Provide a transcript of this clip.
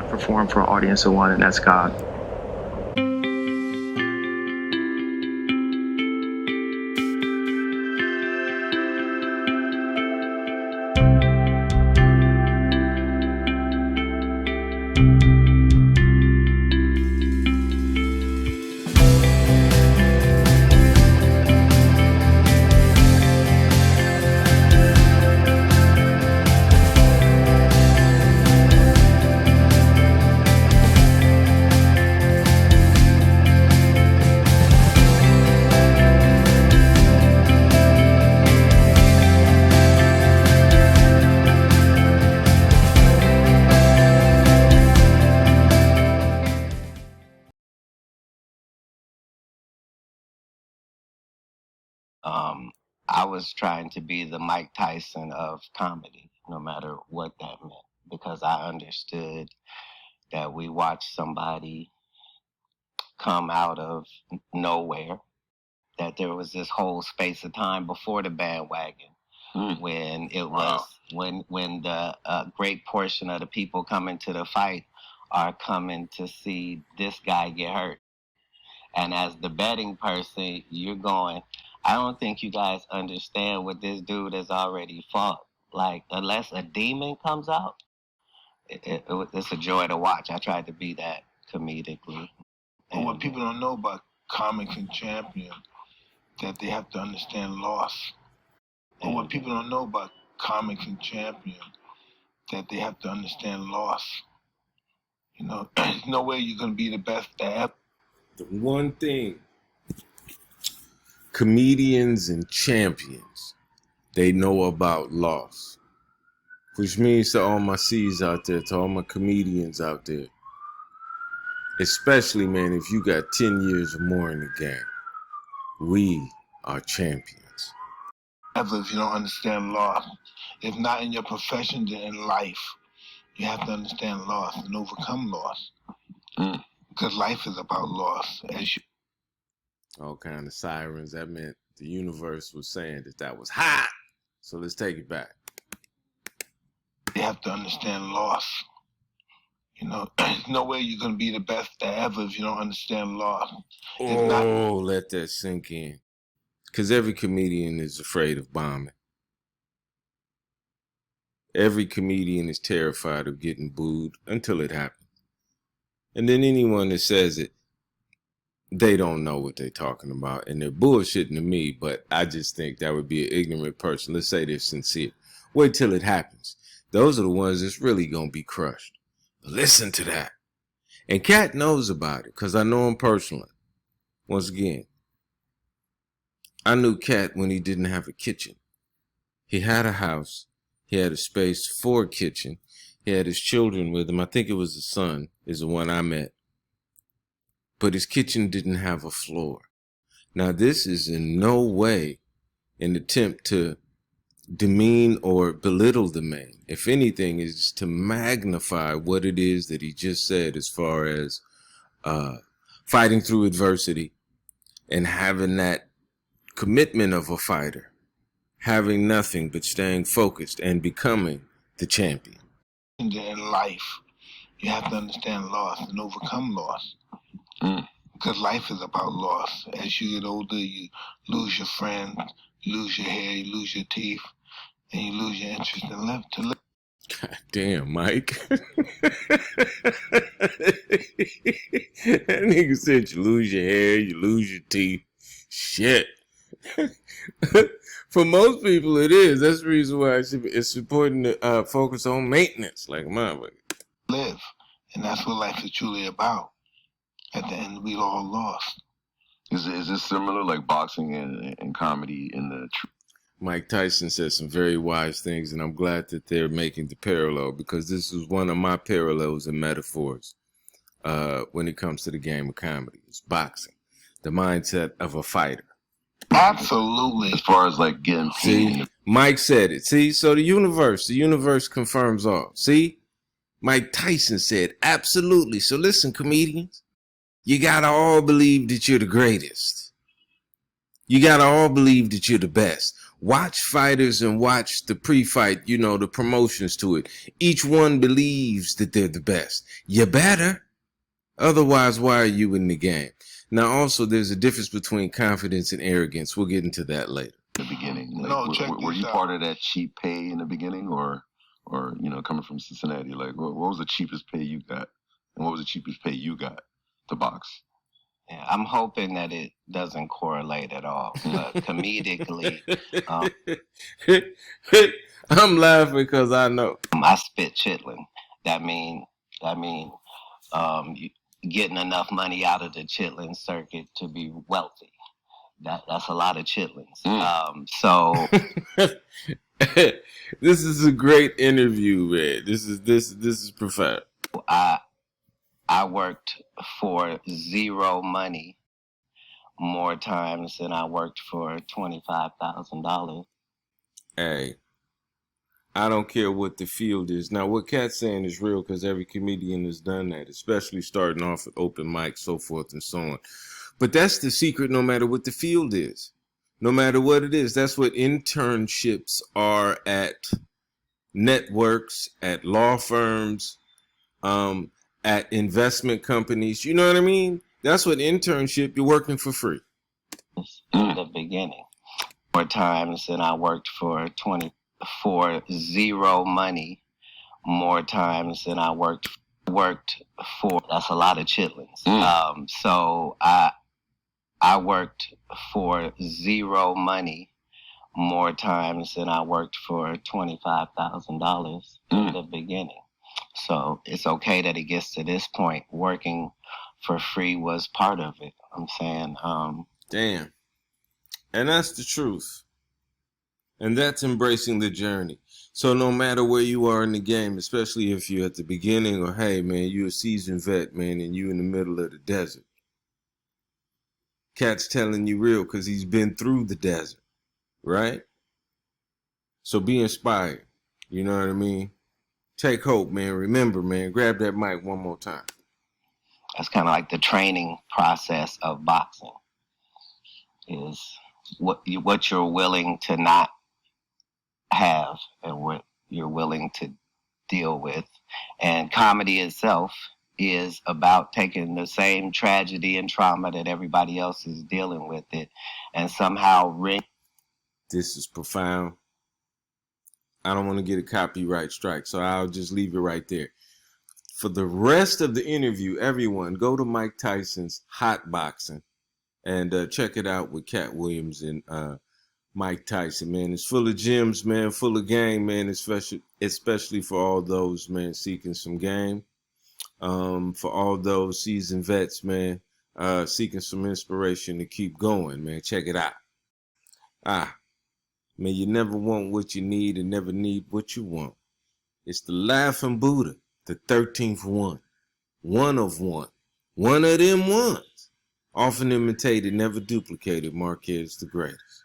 perform for an audience of one, and that's God. I was trying to be the Mike Tyson of comedy, no matter what that meant, because I understood that we watched somebody come out of nowhere, that there was this whole space of time before the bandwagon, when it was when the great portion of the people coming to the fight are coming to see this guy get hurt. And as the betting person, you're going, I don't think you guys understand what this dude has already fought. Like, unless a demon comes out, it's a joy to watch. I tried to be that comedically. And what people don't know about comics and champions, that they have to understand loss. And what people don't know about comics and champions, that they have to understand loss. You know, there's no way you're going to be the best ever. The one thing comedians and champions, they know about loss, which means to all my C's out there, to all my comedians out there, especially, man, if you got 10 years or more in the game, we are champions. Ever if you don't understand loss, if not in your profession, then in life, you have to understand loss and overcome loss. Because life is about loss. All kind of sirens. That meant the universe was saying that was hot. So let's take it back. You have to understand loss. You know, there's no way you're going to be the best ever if you don't understand loss. Let that sink in. Because every comedian is afraid of bombing. Every comedian is terrified of getting booed until it happens. And then anyone that says it, they don't know what they're talking about. And they're bullshitting to me, but I just think that would be an ignorant person. Let's say they're sincere. Wait till it happens. Those are the ones that's really going to be crushed. But listen to that. And Katt knows about it because I know him personally. Once again, I knew Katt when he didn't have a kitchen. He had a house. He had a space for a kitchen. He had his children with him. I think it was his son is the one I met. But his kitchen didn't have a floor. Now, this is in no way an attempt to demean or belittle the man. If anything, is to magnify what it is that he just said as far as fighting through adversity and having that commitment of a fighter, having nothing but staying focused and becoming the champion. In life, you have to understand loss and overcome loss. Because life is about loss. As you get older, you lose your friends, you lose your hair, you lose your teeth, and you lose your interest in life. God damn, Mike. That nigga said you lose your hair, you lose your teeth. Shit. For most people, it is. That's the reason why it's important to focus on maintenance. Like, motherfucker. Live. And that's what life is truly about. At the end, we all lost. Is this similar, like boxing and comedy in the... Mike Tyson said some very wise things, and I'm glad that they're making the parallel, because this is one of my parallels and metaphors when it comes to the game of comedy. It's boxing. The mindset of a fighter. Absolutely. As far as like getting paid. See, Mike said it. See, so the universe confirms all. See, Mike Tyson said absolutely. So listen, comedians, you gotta all believe that you're the greatest. You gotta all believe that you're the best. Watch fighters and watch the pre-fight, you know, the promotions to it. Each one believes that they're the best. You better. Otherwise, why are you in the game? Now, also, there's a difference between confidence and arrogance. We'll get into that later. In the beginning, like, No, were you part of that cheap pay in the beginning, or you know, coming from Cincinnati, like what was the cheapest pay you got, and what was the cheapest pay you got to box? Yeah, I'm hoping that it doesn't correlate at all. But comedically, I'm laughing because I know. I spit chitlin. That mean, you getting enough money out of the chitlin circuit to be wealthy. That's a lot of chitlins. So this is a great interview, man. This is profound. I worked for zero money more times than I worked for $25,000. Hey, I don't care what the field is. Now, what Katt's saying is real because every comedian has done that, especially starting off at open mic, so forth and so on. But that's the secret no matter what the field is. No matter what it is. That's what internships are at networks, at law firms, at investment companies. You know what I mean? That's what internship, you're working for free. In the beginning. More times than I worked for zero money. More times than I worked for. That's a lot of chitlins. So I worked for zero money more times than I worked for $25,000 in the beginning. So it's okay that it gets to this point. Working for free was part of it. I'm saying, damn. And that's the truth. And that's embracing the journey. So no matter where you are in the game, especially if you're at the beginning or, hey, man, you're a seasoned vet, man, and you're in the middle of the desert. Katt's telling you real because he's been through the desert, right? So be inspired. You know what I mean? Take hope, man. Remember, man, grab that mic one more time. That's kind of like the training process of boxing is what you're willing to not have and what you're willing to deal with. And comedy itself is about taking the same tragedy and trauma that everybody else is dealing with it and somehow This is profound. I don't want to get a copyright strike, so I'll just leave it right there. For the rest of the interview, everyone, go to Mike Tyson's Hot Boxing and check it out with Katt Williams and Mike Tyson, man. It's full of gems, man, full of game, man, especially for all those, man, seeking some game. For all those seasoned vets, man, seeking some inspiration to keep going, man. Check it out. Man, you never want what you need and never need what you want. It's the Laughing Buddha, the 13th one. One of one. One of them ones. Often imitated, never duplicated. Marquez the greatest.